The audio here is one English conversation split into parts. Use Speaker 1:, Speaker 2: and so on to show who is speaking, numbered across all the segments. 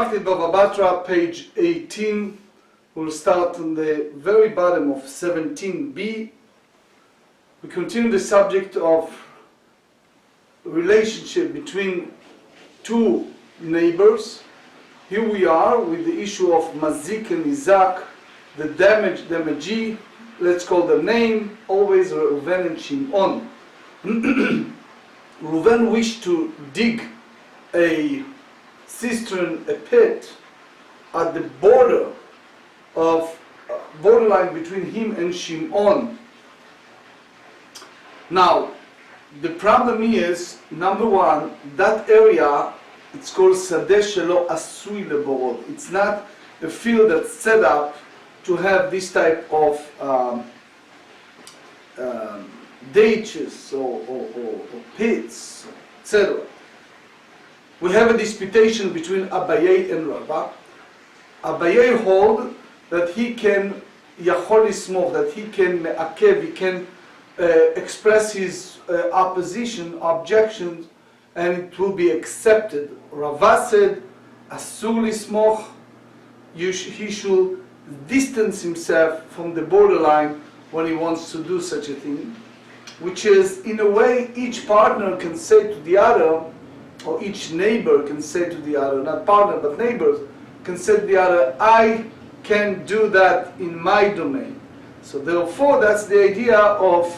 Speaker 1: Tractate Bava Batra, page 18. We'll start on the very bottom of 17b. We continue the subject of relationship between two neighbors. Here we are with the issue of Mazik and Isaac, the damagee, let's call them name, always Reuven and Shimon. Reuven wished to dig a cistern, a pit, at the borderline between him and Shimon. Now, the problem is, number one, that area, it's called Sadeh Shelo Asui Leborot. It's not a field that's set up to have this type of ditches or pits, etc. We have a disputation between Abaye and Rabbah. Abaye hold that he can Yachol Ismoch, that he can Me'akev, he can express his opposition, objections, and it will be accepted. Rabbah said, Asur Lismoch, he should distance himself from the borderline when he wants to do such a thing, which is, in a way, each partner can say to the other, or each neighbor can say to the other, not partner, but neighbors, can say to the other, I can do that in my domain. So therefore, that's the idea of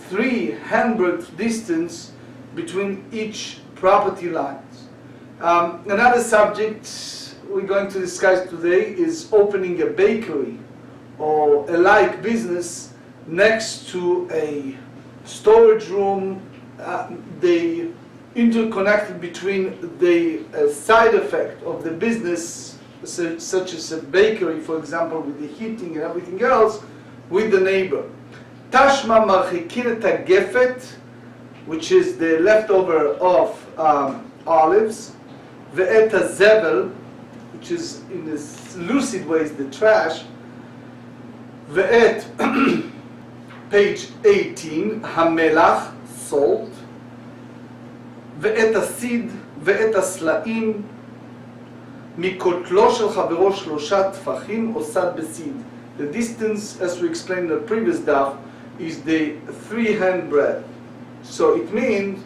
Speaker 1: 3 handbreadth distance between each property lines. Another subject we're going to discuss today is opening a bakery or a like business next to a storage room. They interconnected between the side effect of the business, such as a bakery, for example, with the heating and everything else, with the neighbor. Tashma marchikin et hagefet, which is the leftover of olives, ve'et hazevel, which is in this lucid way is the trash, ve'et, page 18, hamelach, salt, ואת הסיד ואת הסלעים מקוטלו של חברו 3 טפחים או סד בסיד. The distance, as we explained in the previous daf, is the 3 handbreadth. So it means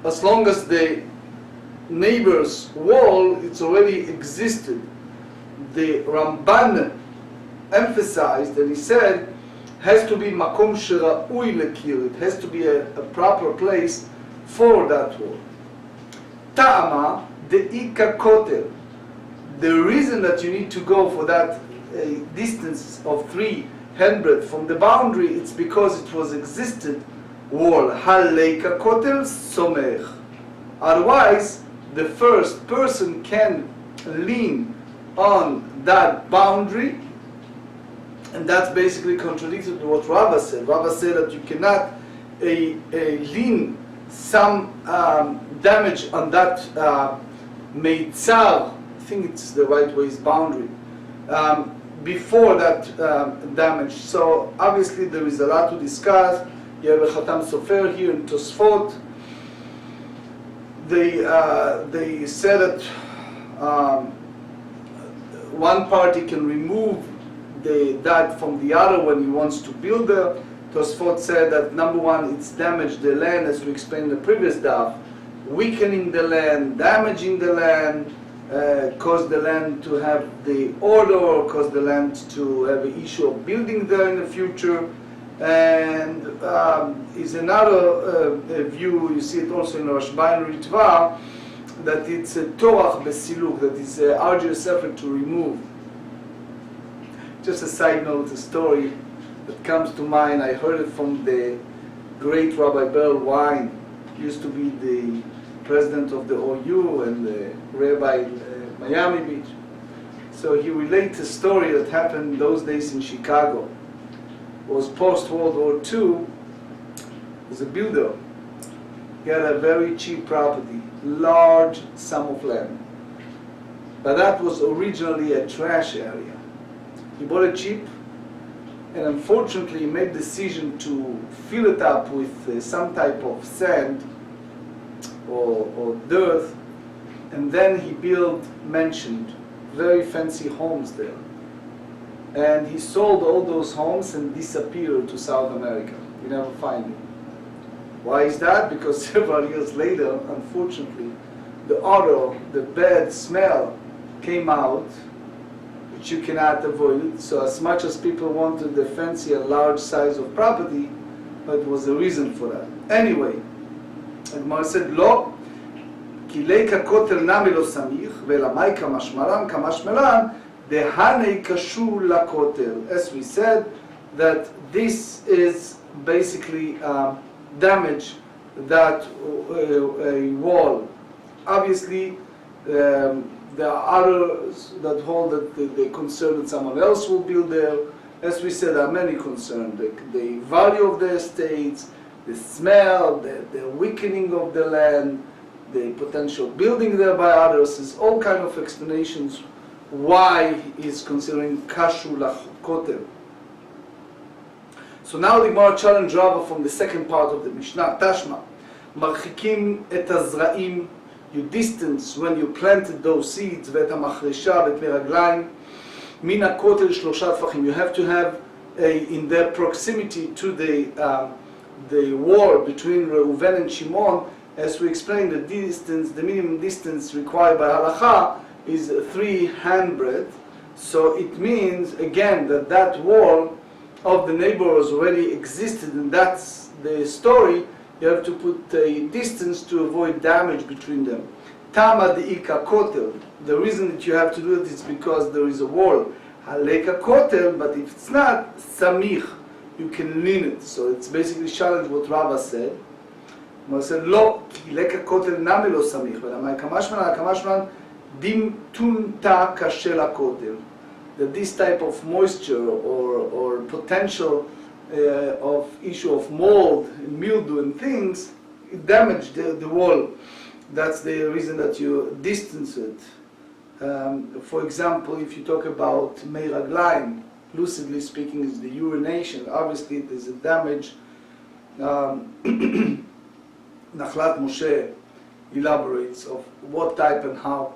Speaker 1: as long as the neighbor's wall it's already existed. The Ramban emphasized and he said has to be makom shera'ui lekir. It has to be a proper place for that wall. Ta'ama de'ika kotel. The reason that you need to go for that distance of 3 handbreadth from the boundary, it's because it was existed wall. Haleika kotel somech. Otherwise, the first person can lean on that boundary, and that's basically contradicted to what Rava said. Rava said that you cannot lean some damage on that meitzar, I think it's the right way, is boundary, before that damage. So obviously there is a lot to discuss. You have a Khatam Sofer here in Tosfot. They said that one party can remove that from the other when he wants to build there. Tosfot said that number one, it's damaged the land, as we explained in the previous daf, weakening the land, damaging the land, cause the land to have the order, or cause the land to have an issue of building there in the future. And is another view, you see it also in Rashbam and Ritva, that it's a torah besiluk, that is an arduous effort to remove. Just a side note, a story that comes to mind. I heard it from the great Rabbi Berl Wein, used to be the president of the OU and the rabbi in Miami Beach. So he relates a story that happened in those days in Chicago. It was post-World War II. He was a builder. He had a very cheap property, large sum of land. But that was originally a trash area. He bought it cheap, and unfortunately he made the decision to fill it up with some type of sand or dirt, and then he built mansions, very fancy homes there. And he sold all those homes and disappeared to South America. You never find him. Why is that? Because several years later, unfortunately, the odor, the bad smell came out, which you cannot avoid. So as much as people wanted the fancy and large size of property, that was the reason for that. Anyway, Gemarrah said, לא, כי ליק הכותל נמי לא סמיך, ואלא מאי כמשמלן, דהני קשור לכותל. As we said, that this is basically damage that a wall. Obviously, there are others that hold that they concern that someone else will build there. As we said, there are many concerns. The value of the estates, the smell, the weakening of the land, the potential building there by others. Is all kind of explanations why he is considering kashu lakotel. So now the Gemara challenge Rava from the second part of the Mishnah. Tashma, marchikim et hazraim. You distance when you planted those seeds, ואת המחרשה ואת מרגליים, מן הכותל 3 טפחים. You have to have in their proximity to the wall between Reuven and Shimon. As we explained, the distance, the minimum distance required by halacha is 3 handbreadth. So it means again that wall of the neighbors already existed, and that's the story. You have to put a distance to avoid damage between them. Tama de'ika kotel. The reason that you have to do it is because there is a wall. Haleka kotel, but if it's not, samich, you can lean it. So it's basically challenge what Rava said. He said, lo, ki leka kotel nami lo samich. Ve'lamai kamashman, dim tunta kashe la kotel. That this type of moisture or potential of issue of mold, mildew and things, it damaged the wall. That's the reason that you distance it. For example, if you talk about meiraglaim, lucidly speaking, is the urination. Obviously, there's a damage. Nachlat Moshe elaborates of what type and how.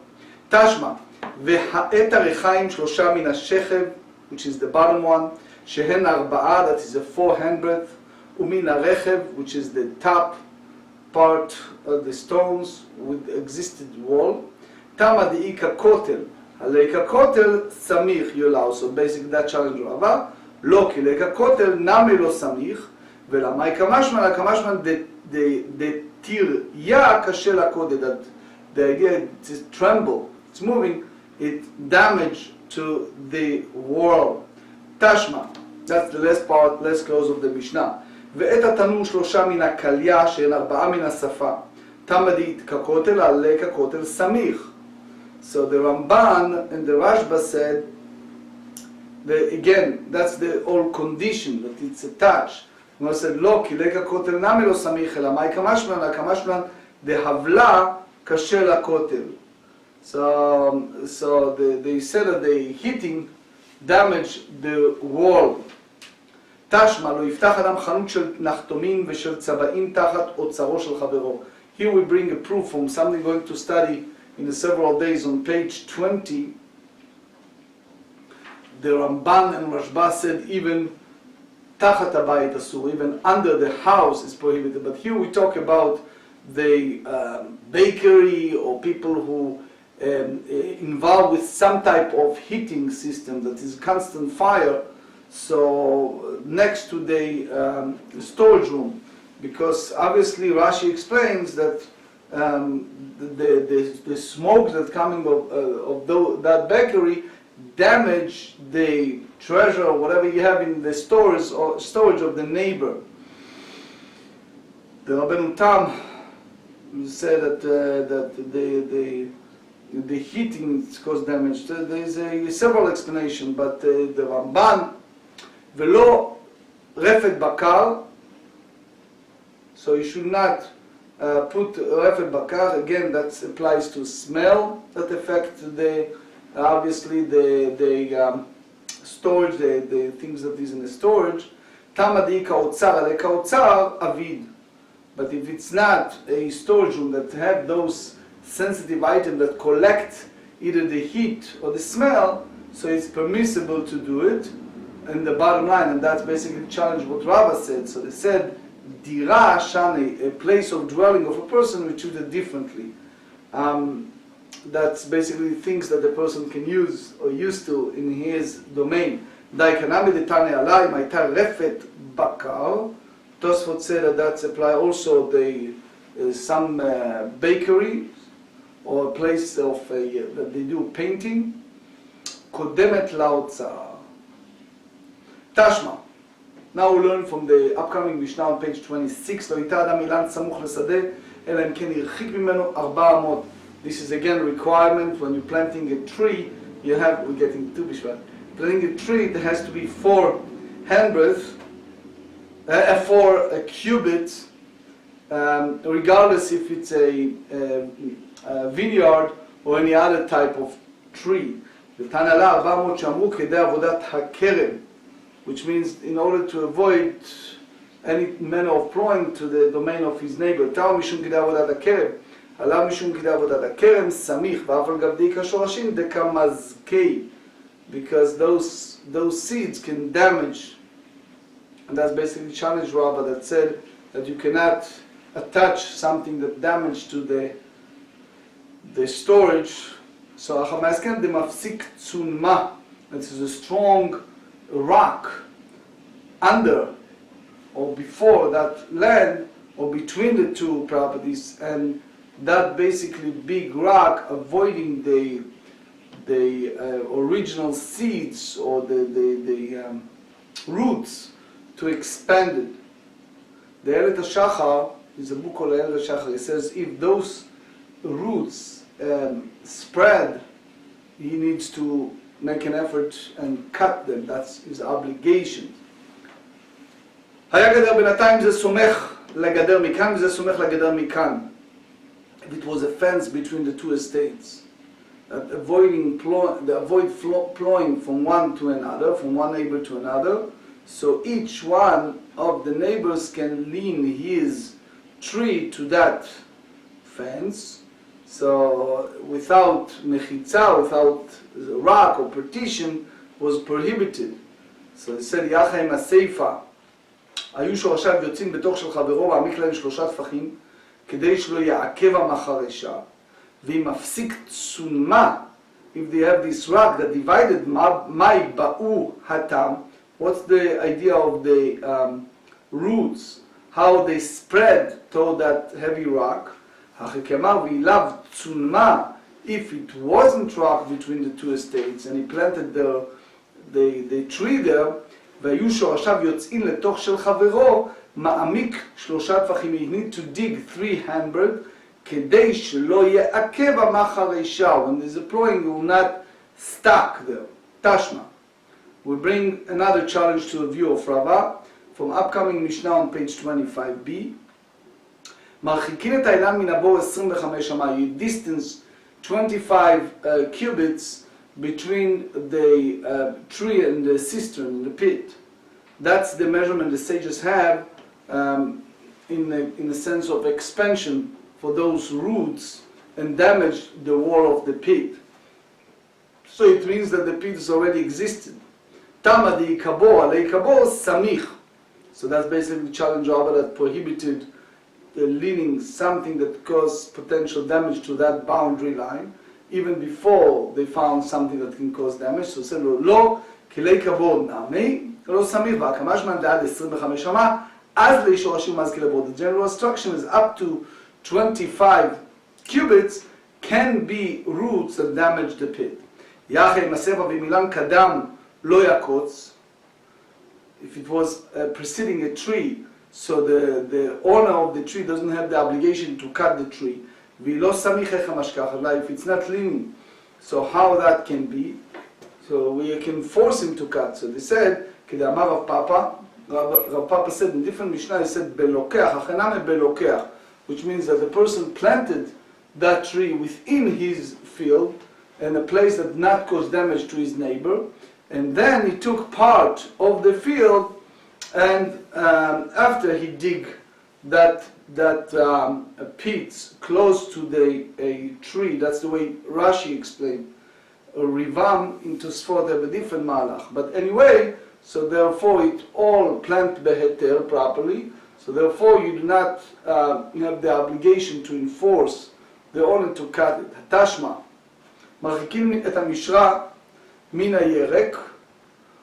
Speaker 1: Tashma, והאת הריחיים 3 מן השכב, which is the bottom one, שהן 4, that is a 4 handbreadth, ומן הרכב, which is the top part of the stones with existed wall. תמה דאיקה כותל, הליקה כותל סמיך, you allow. So basically that challenge רבה, לא כי ליקה כותל נמי לא סמיך, ולמאי כמשמן, כמשמן דתיריה קשה לכותל, that the idea is tremble, it's moving, it damage to the wall. Tashma, that's the last part, last close of the Mishnah. ואת התנור 3 מן הקליה, שהן 4 מן השפה. תמה דאיקה כותל, הליקה כותל סמיך. So the Ramban and the Rashbam said, again, that's the old condition, that it's attached. He said, לא, כי ליקה כותל נמי לא סמיך, אלא מאי כמשמן, כמשמן דהבלה קשה לכותל. So they said that the heating damaged the wall. תשמע, לא יפתח אדם חנות של נחתומים ושל צבעים תחת אוצרו של חברו. Here we bring a proof from something going to study in the several days on page 20. The Ramban and Rashbam said even תחת הבית אסור, even under the house is prohibited. But here we talk about the bakery or people who involved with some type of heating system that is constant fire. So next to the storage room, because obviously Rashi explains that the smoke that's coming of that bakery damage the treasure or whatever you have in the stores or storage of the neighbor. The Rabbeinu Tam said that the heating caused damage. There is several explanations, but the Ramban ולא רפת בקר, so you should not put רפת בקר. Again, that applies to smell that affect obviously the storage, the things that is in the storage. תמה דאיקה אוצר, הליקה אוצר אביד. But if it's not a storage room that have those sensitive item that collect either the heat or the smell, so it's permissible to do it. And the bottom line, and that's basically the challenge what Rabbah said. So they said, Dira Shani, a place of dwelling of a person, we treated differently. That's basically things that the person can use or used to in his domain. Daikanami de Tane Alai, Maitar Refet Bakar. Tosfot said that that's apply also the some bakery or a place of that they do painting. Kodemet Lautza. Tashma. Now we learn from the upcoming Mishnah on page 26. Lo ita adam ilan samuch lesade, ela im ken yirchik mimenu 400. This is again a requirement when you're planting a tree. You have, we're getting too bishvat. Planting a tree, there has to be 4 handbreadth, 4 cubits, regardless if it's a vineyard or any other type of tree. The Tanala 400 שאמרו כדי עבודת הכרם, which means in order to avoid any manner of ploying to the domain of his neighbor. תאו משום כדי עבודת הכרם, עליו משום כדי עבודת הכרם, סמיך, ואף על גבי כשורשים דקמזקי, because those seeds can damage, and that's basically challenge Rabbah that said that you cannot attach something that damaged to the storage. So Achamasken de mafsik tsunma, this is a strong rock under or before that land or between the two properties, and that basically big rock avoiding the original seeds or the roots to expand it. The Elet HaShachar is a book called Elet HaShachar. It says if those roots spread, he needs to make an effort and cut them. That's his obligation. היה גדר בינתיים זה סומך לגדר מכאן וזה סומך לגדר מכאן. If it was a fence between the two estates, avoid plowing from one to another, from one neighbor to another, so each one of the neighbors can lean his tree to that fence. So without mechitza, without a rock or partition, was prohibited. So he said, יחד עם הסייפה, היו שורשיו יוצאים בתוך של חברו מעמיק להם 3 טפחים, כדי שלא יעכב המחרשה, ואם מפסיק צונמה, if they have this rock that divided, מהי באו התם, what's the idea of the roots, how they spread toward that heavy rock, החכמה ואילב צונמה, if it wasn't rock between the two estates, and he planted the tree there, והיו שורשיו יוצאים לתוך של חברו, מעמיק 3 טפחים, you need to dig 3 handbreadth, כדי שלא יעכב המחרשה, when there's a plowing, you will not stuck there. Tashma. We bring another challenge to a view of Rabbah, from upcoming Mishnah on page 25b. מרחיקין את האילן מן הבור 25 אמה, you distance 25 cubits between the tree and the cistern, the pit. That's the measurement the sages have in the sense of expansion for those roots and damage the wall of the pit. So it means that the pit has already existed. Tama de ikabo, ale ikabo samich. So that's basically the challenge Rabbah that prohibited the leaning something that caused potential damage to that boundary line, even before they found something that can cause damage. So said lo kilei kabod nami lo samich v'akamashman da'ad 25 ama az leishorashim az kilabod. The general instruction is up to 25 cubits can be roots that damage the pit. Yachei maseva v'milan kadam lo yakotz. If it was preceding a tree, so the owner of the tree doesn't have the obligation to cut the tree. V'lo samich echa mashkach. Like if it's not leaning, so how that can be? So we can force him to cut. So they said, Kedamar Rav Papa, Rav Papa said in different Mishnah, he said belokeach, achename belokeach, which means that the person planted that tree within his field, in a place that did not cause damage to his neighbor, and then he took part of the field, and after he dig that that pits close to a tree, that's the way Rashi explained. Rivam into Sfot have a different malach. But anyway, so therefore it all plant beheter properly. So therefore you do not have the obligation to enforce the owner to cut it. Tashma. מרחיקים את המשרה מן הירק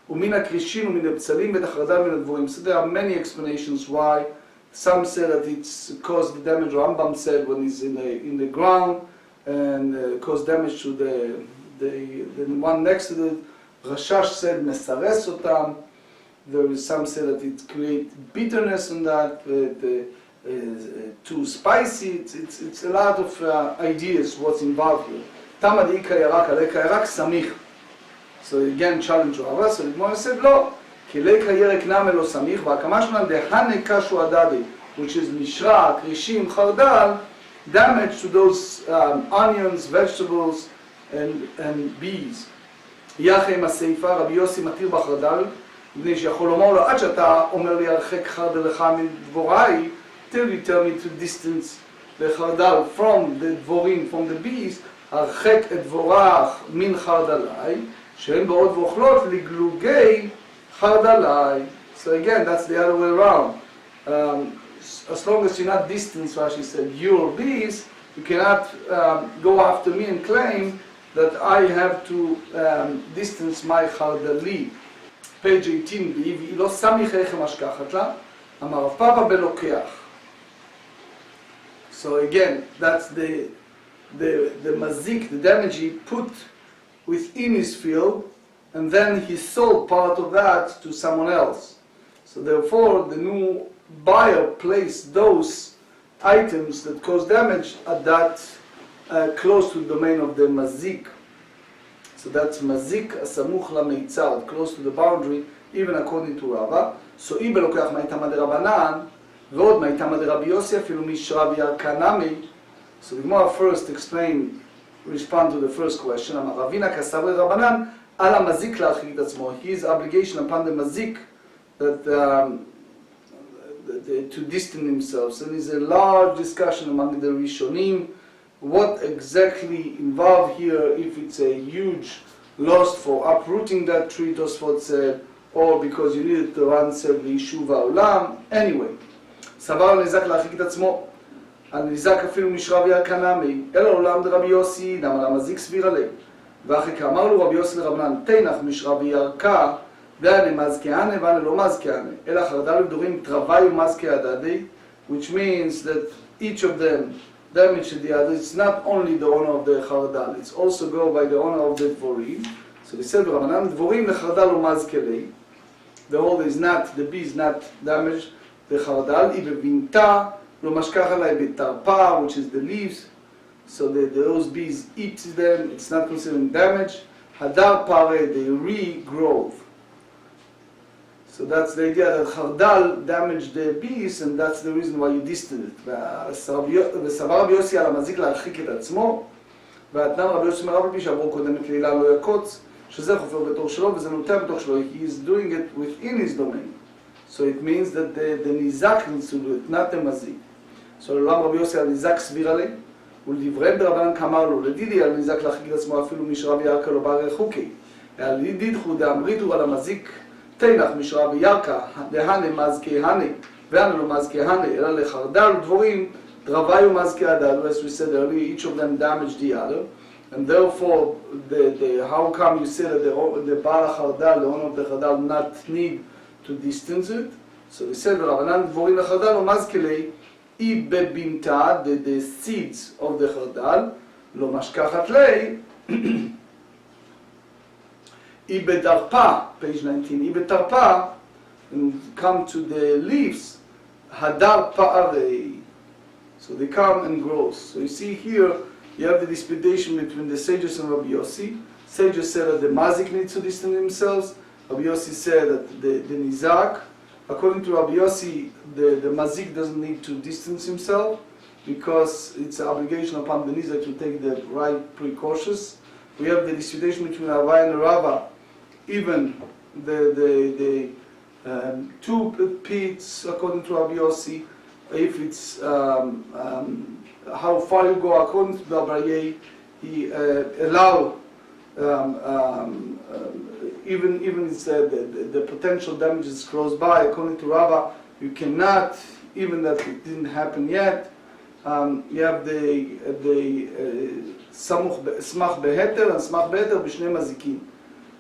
Speaker 1: ומן הקרישים ומן הבצלים ואת החרדל מן הדבורים. So there are many explanations why. Some say that it's caused the damage. Rashbam said when it's in the ground and caused damage to the one next to it. Rashash said mesares otam. There is some say that it creates bitterness in that. Too spicy. It's a lot of ideas what's involved here. Tamad ika yarak aleka yarak samich. So again challenge Rava. So the Gemara said no. כי ליקה ירק נמל לא סמיך, והקמה שלנו דהנה קשו הדדי, which is מishra, קרישים, חרדל, damage to those onions, vegetables, and bees. יחד עם הסעיפה, רבי יוסי מתיר בחרדל, מפני שיכול לומר לו, עד שאתה אומר לי הרחק חרדל לך מדבוראי, till you tell me to distance לחרדל from the דבורים, from the bees, הרחק את דבורך מן חרדלי, שהן באות ואוכלות לגלוגי Chardalai. So again, that's the other way around. As long as you're not distance, Rashi said, your bees, you cannot go after me and claim that I have to distance my Chardali. Page 18, והיא לא סמיך איכם השכחת לה, אמר רב פאפה בלוקח. So again, that's the mazik, the damage he put within his field, and then he sold part of that to someone else. So therefore, the new buyer placed those items that cause damage at that close to the domain of the mazik. So that's mazik asamuch lameitzar, close to the boundary, even according to Rava. So אם בלוקח מאיתמא דרבנן, ועוד מאיתמא דרבי יוסי, אפילו משרה וירקה נמי. So the Gemara first respond to the first question. אמר רבינה כסברי רבנן, על המזיק להרחיק את עצמו. His obligation upon the mazik that to distance himself. So there's a large discussion among the Rishonim. What exactly involved here, if it's a huge loss for uprooting that tree, Tosfot said, or because you needed to answer ליישוב העולם. Anyway, סבר הנזק להרחיק את עצמו. הנזק אפילו משרה וירקה נמי, אלא עולם דרבי יוסי, למה למזיק סביר עליהם. ואחרי כאמר לו רבי יוסי לרבנן, תנח משרה וירקה, ואנה מזכהנה ואנה לא מזכהנה, אלא חרדל ודורים תרווי ומזכה הדדי, which means that each of them damage to the other. It's not only the owner of the חרדל, it's also go by the owner of the דבורים. So they said ברבנן, דבורים לחרדל ומזכה לי, the whole is not, the bee is not damaged, the חרדל, היא בבינתה, לא משכח עליי בתרפה, which is the leaves, so those bees eat them, it's not considered damage. Hadar pare, they regrow. So that's the idea that Chardal damaged the bees, and that's the reason why you distance it. וסבר רבי יוסי על המזיק להרחיק את עצמו, והתנן רבי יוסי מרב לפי שעבור קודמת לילה לא יקוץ, שזה חופר בתור שלו וזה נוטע בתוך שלו. He is doing it within his domain. So it means that the nizak needs to do it, not the mazik. So לעולם רבי יוסי על נזק סביר עליהם, ולדברי ברבנן כאמר לו, לדידי על נזק להרחיק את עצמו אפילו משרה וירקה לא ברי חוקי. על ידידכו דאמריתו על המזיק תנח משרה וירקה, דהנה מזכהנה, ואנה לא מזכהנה, אלא לחרדל ודבורים, דרווי ומזכי הדל, as we said earlier, each of them damaged the other, and therefore, how come you say that the Baal HaChardal, the owner of the Chardal, not need to distance it? So we said, רבנן דבורים לחרדל ומזכי לי, היא בבינתה, the seeds of the חרדל, לא משכחת לי, היא בדרפה, page 19, היא בתרפה, and come to the leaves, הדר פערי. So they come and grow. So you see here, you have the disputation between the sages and Rabbi Yossi. Sages said that the mazik needs to distance themselves. Rabbi Yossi said that the nizak. According to Rabbi Yossi, the mazik doesn't need to distance himself because it's an obligation upon the nizak to take the right precautions. We have the disputation between Rava and Rava. Even the two pits, according to Rabbi Yossi, if it's how far you go according to the Abaye, he allow even it's the potential damages close by. According to Rava, you cannot, even that it didn't happen yet. You have the smach beheter and smach beheter b'shnei mazikin.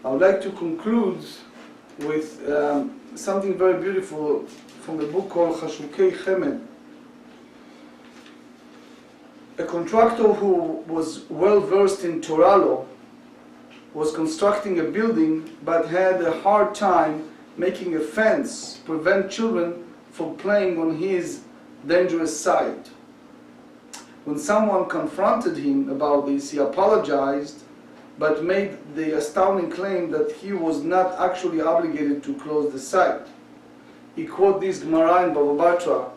Speaker 1: I would like to conclude with something very beautiful from the book called Chashukei Chemed. A contractor who was well versed in Torah law was constructing a building but had a hard time making a fence to prevent children from playing on his dangerous site. When someone confronted him about this, he apologized but made the astounding claim that he was not actually obligated to close the site. He quoted this Gemarrah in Bava Batra,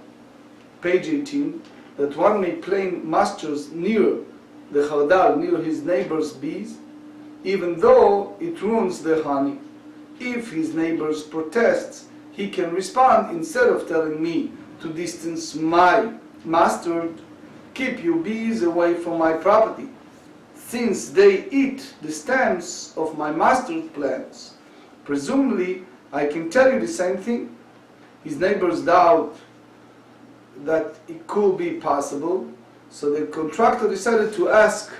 Speaker 1: page 18, that one may play masters near the chardal, near his neighbor's bees, even though it ruins their honey. If his neighbors protests, he can respond, instead of telling me to distance my master, keep you bees away from my property, since they eat the stems of my master's plants. Presumably, I can tell you the same thing. His neighbors doubt that it could be possible, so the contractor decided to ask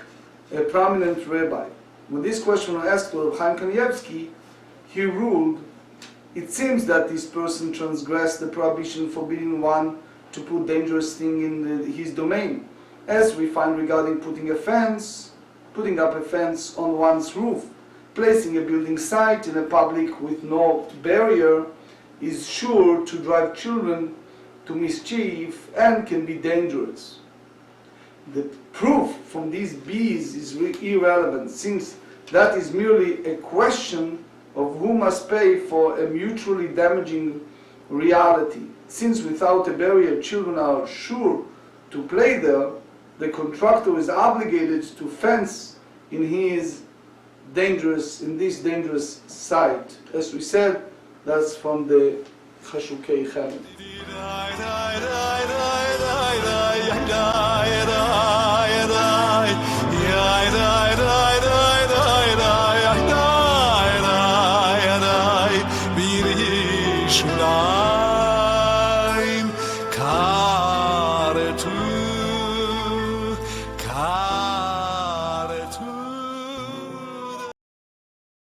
Speaker 1: a prominent rabbi. When this question was asked to Reb Chaim Kanievsky, he ruled, it seems that this person transgressed the prohibition forbidding one to put dangerous thing in his domain, as we find regarding putting up a fence on one's roof. Placing a building site in a public with no barrier is sure to drive children to mischief and can be dangerous. The proof from these bees is irrelevant, since that is merely a question of who must pay for a mutually damaging reality. Since without a barrier children are sure to play there, the contractor is obligated to fence in this dangerous site. As we said, that's from the Chashukei Chemed.